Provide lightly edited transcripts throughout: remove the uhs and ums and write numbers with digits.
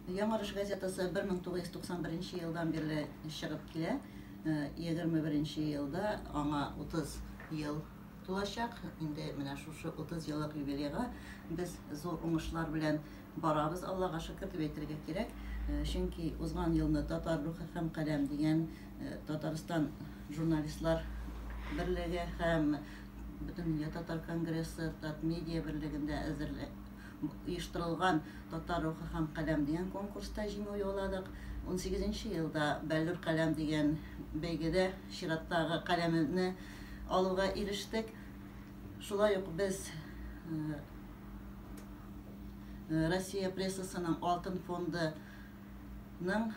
Яңарыш газетасы 1991 елдан бирле чыгып килә. 21 елда аңа 30 ел тулачак. Инде менә шушы 30 еллык юбилейга без зур уңышлар белән барабыз, Аллага шөкер дип әйтергә кирәк. Чөнки узган елны Татар рухы һәм каләм дигән Татарстан журналистлар берлеге һәм Бөтен Татар конгрессы, Татмедиа берлегендә оештырылган Татар рухы һәм каләм дигән конкурста җиңү яуладык. 18 елда Бәллүр каләм дигән бәйгедә чираттагы каләмне алуга ирештек. Шулай ук без Россия прессасының алтын фондының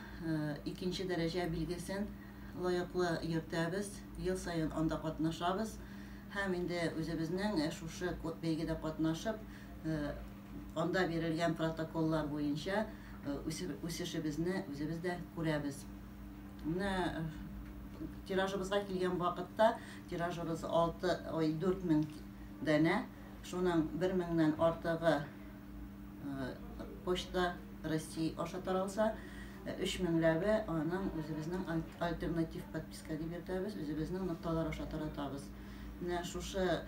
2нче дәрәҗә билгесен лаеклы йөртәбез. Ел сайын анда катнашабыз. Һәм инде үзебезнең шушы бәйгедә катнашып, анда бирелгән протоколлар буенча үсешебезне үзебез дә күрәбез. Менә тиражыбызга килгән вакытта тиражыбыз 4000 дәнә, шуның 1000нән артыгы почта Россия аша таралса, 3000ләбе аның үзебезнең альтернатив подписка дип йөртәбез, үзебезнең нокталар аша таратабыз. Менә шушы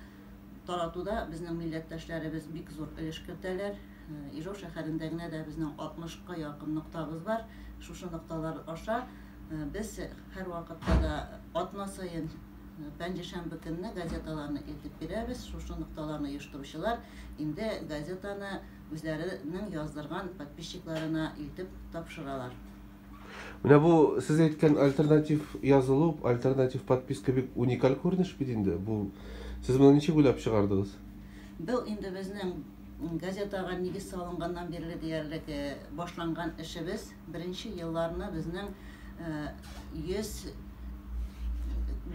таратуда безнең милләттәшләребез бик зур өлеш кертәләр. Ижау шәһәрендә генә дә безнең 60-ка якын ноктабыз бар. Шушы нокталар аша без һәр вакытта да атна сайын пәнҗешәмбе көнне газеталарны илтеп бирәбез. Шушы нокталарны оештыручылар инде газетаны үзләренең яздырган подписчикларына илтеп тапшыралар. Менә бу сез әйткән альтернатив язылу, альтернатив подписка бик уникаль күренеш бит инде. Бу сез моны ничек уйлап чыгардыгыз? Бу инде безнең газетага нигез салынганнан бирле диярлек башланган эшебез. Беренче елларны безнең 100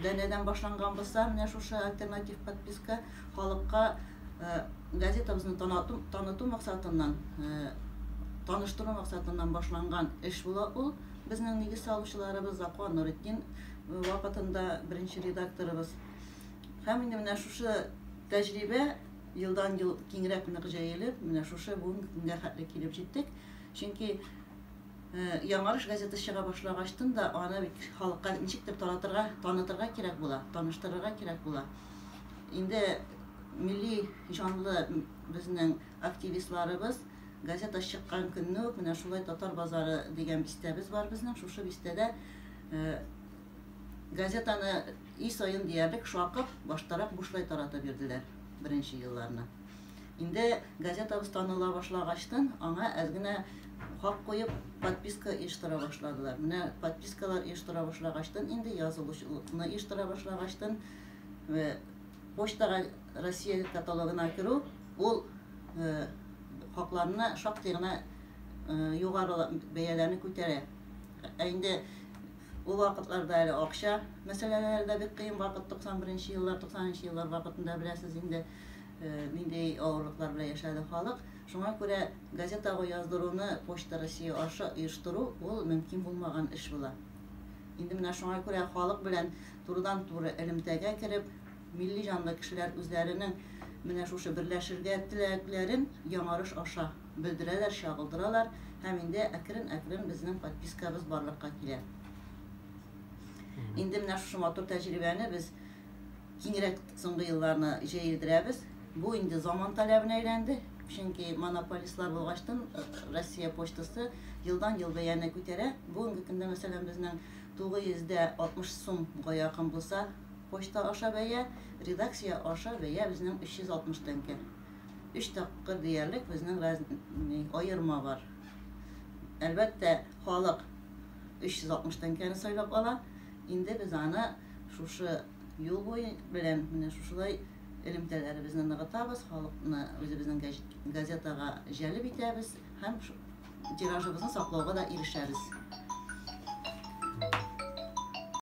дәнәдән башланган булса, менә шушы альтернатив подписка халыкка газетабызны таныту максатыннан, таныштыру максатыннан башланган эш була ул. Безнең нигез салучыларыбыз Закуан Нуретдин вакытында беренче редакторыбыз. Һәм инде менә шушы тәҗрибә елдан-ел киңрәк җәелеп, менә шушы бүгенге көнгә хәтле килеп җиттек. Чөнки Яңарыш газетасы чыга башлагачтан да аны бит халыкка ничектер танытырга кирәк була, таныштырырга кирәк була. Инде милли җанлы безнең активистларыбыз газета чыккан көнне үк менә шулай Татар базары дигән бистәбез бар безнең. Шушы бистәдә газетаны ий сайын диярлек шакып, баштарак бушлай таратып бирделәр беренче елларны. Инде газетабыз таныла башлагачтан аңа әз генә хак куеп подписка оештыра башладылар. Менә подпискалар оештыра башлагачтан, инде язылышны оештыра башлагачтан почтага Россия каталогына керү, ул хакларны шактый гына югары бәяләрне күтәрә. Инде ул вакытларда әле акча мәсьәләләре дә бик кыен вакыт, 91 еллар, 90 еллар вакытында беләсез инде ниндәй авырлыклар белән яшәде халык. Шуңа күрә газетага яздыруны Почта Россия аша оештыру ул мөмкин булмаган эш була. Инде менә шуңа күрә халык белән турыдан-туры элемтәгә кереп, милли җанлы кешеләр үзләренең менә шушы берләшергә теләкләрен Яңарыш аша белдерәләр, чагылдыралар һәм инде әкрен-әкрен безнең подпискабыз барлыкка килә. Инде менә шушы матур тәҗрибәне без киңрәк соңгы елларны җәелдерәбез. Бу инде заман таләбенә әйләнде. Чөнки монополистлар булгачтан Россия почтасы елдан-ел бәяне күтәрә. Бүгенге көндә мәсәлән безнең 960 сумга якын булса, почта аша бәя, редакция аша бәя безнең 360 тәңкә. 3 тапкыр диярлек безнең аерма бар. Әлбәттә, халык 360 тәңкәне сайлап ала. Инде без аны шушы юл буе белән менә шушылай элемтәләребезне ныгытабыз, халыкны үзебезнең газетага җәлеп итәбез һәм тиражыбызны саклауга да ирешәбез.